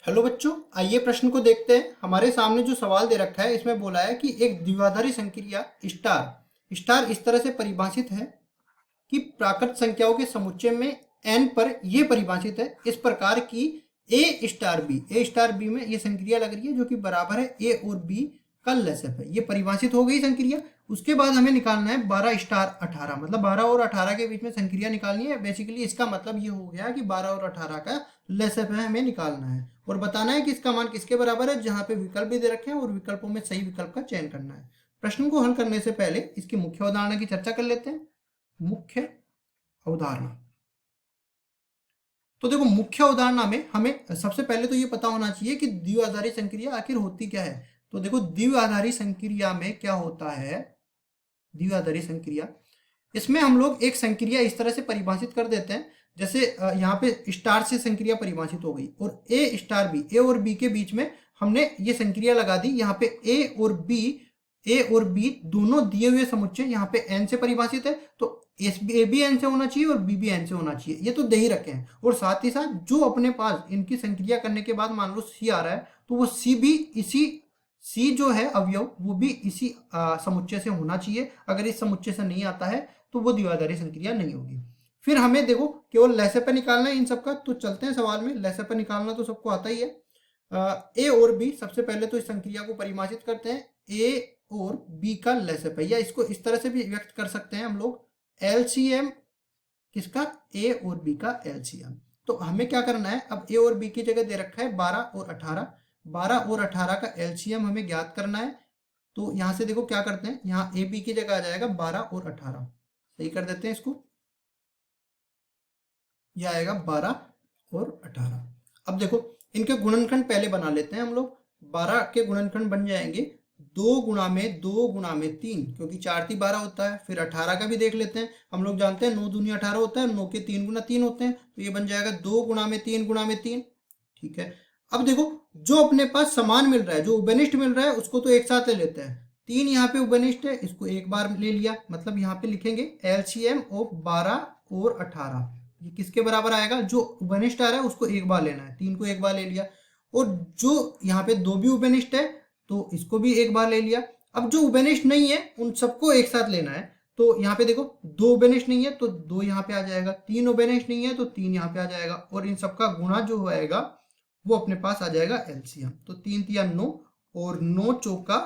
Hello बच्चों, आइए प्रश्न को देखते हैं। हमारे सामने जो सवाल दे रखा है इसमें बोला है कि एक द्विआधारी संक्रिया स्टार स्टार इस तरह से परिभाषित है कि प्राकृत संख्याओं के समुच्चय में n पर यह परिभाषित है इस प्रकार की ए स्टार बी में ये संक्रिया लग रही है जो कि बराबर है ए और बी का लसफ है। ये परिभाषित हो गई संक्रिया। उसके बाद हमें निकालना है 12 स्टार 18, मतलब 12 और 18 के बीच में संक्रिया निकालनी है। बेसिकली इसका मतलब ये हो गया कि 12 और 18 का लसफ है हमें निकालना है और बताना है कि इसका मान किसके बराबर है, जहां पे विकल्प भी दे रखे हैं और विकल्पों में सही विकल्प का चयन करना है। प्रश्न को हल करने से पहले इसकी मुख्य अवधारणा की चर्चा कर लेते हैं। मुख्य अवधारणा, तो देखो मुख्य अवधारणा में हमें सबसे पहले तो ये पता होना चाहिए कि द्विआधारी संक्रिया आखिर होती क्या है। तो देखो द्विआधारी संक्रिया में क्या होता है, द्विआधारी संक्रिया इसमें हम लोग एक संक्रिया इस तरह से परिभाषित कर देते हैं जैसे यहाँ पे स्टार से संक्रिया परिभाषित हो गई और ए स्टार बी, ए और बी के बीच में हमने ये संक्रिया लगा दी। यहाँ पे ए और बी दोनों दिए हुए समुच्चय यहाँ पे एन से परिभाषित है, तो ए भी एन से होना चाहिए और बी भी एन से होना चाहिए, ये तो दे ही रखे हैं। और साथ ही साथ जो अपने पास इनकी संक्रिया करने के बाद मान लो सी आ रहा है तो वो सी भी इसी सी जो है अवयव वो भी इसी समुच्चय से होना चाहिए। अगर इस समुच्चय से नहीं आता है तो वो द्विआधारी संक्रिया नहीं होगी। फिर हमें देखो केवल लसफ निकालना है इन सबका, तो चलते हैं सवाल में। लसफ निकालना तो सबको आता ही है। ए और बी, सबसे पहले तो इस संक्रिया को परिभाषित करते हैं। ए और बी का लसफ है, या इसको इस तरह से भी व्यक्त कर सकते हैं हम लोग, एलसीएम किसका, ए और बी का एलसीएम। तो हमें क्या करना है, अब ए और बी की जगह दे रखा है 12 और 18, 12 और 18 का एलसीएम हमें ज्ञात करना है। तो यहां से देखो क्या करते हैं, यहाँ ए बी की जगह आ जाएगा 12 और 18, सही कर देते हैं इसको, यह आएगा 12 और 18। अब देखो इनके गुणनखंड पहले बना लेते हैं हम लोग। 12 के गुणनखंड बन जाएंगे 2 गुणा में 2 गुणा में 3, क्योंकि 4 3 12 होता है। फिर 18 का भी देख लेते हैं, हम लोग जानते हैं 9 दूनी 18 होता है, 9 के 3 गुना 3 होते हैं, तो ये बन जाएगा 2 गुणा में 3 गुणा में 3। ठीक है, अब देखो जो अपने पास समान मिल रहा है, जो उभयनिष्ठ मिल रहा है उसको तो एक साथ ले लेते हैं। 3 यहाँ पे उभयनिष्ठ है, इसको एक बार ले लिया, मतलब यहाँ पे लिखेंगे एलसीएम ऑफ 12 और 18। ये किसके बराबर आएगा, जो उभयनिष्ठ आ रहा है उसको एक बार लेना है, 3 को एक बार ले लिया। और जो यहाँ पे 2 भी उभयनिष्ठ है तो इसको भी एक बार ले लिया। अब जो उभयनिष्ठ नहीं है उन सबको एक साथ लेना है, तो यहाँ पे देखो 2 उभयनिष्ठ नहीं है तो 2 यहाँ पे आ जाएगा, 3 उभयनिष्ठ नहीं है तो 3 यहाँ पे आ जाएगा, और इन सबका गुणा जो होएगा वो अपने पास आ जाएगा एलसीएम। तो 3 तिया 9 और 9 चौका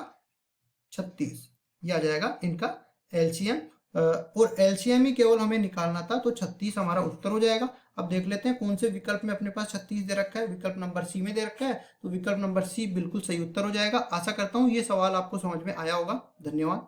36, ये आ जाएगा इनका एलसीएम। और एलसीएम ही केवल हमें निकालना था, तो 36 हमारा उत्तर हो जाएगा। अब देख लेते हैं कौन से विकल्प में अपने पास 36 दे रखा है। विकल्प नंबर सी में दे रखा है, तो विकल्प नंबर सी बिल्कुल सही उत्तर हो जाएगा। आशा करता हूँ ये सवाल आपको समझ में आया होगा। धन्यवाद।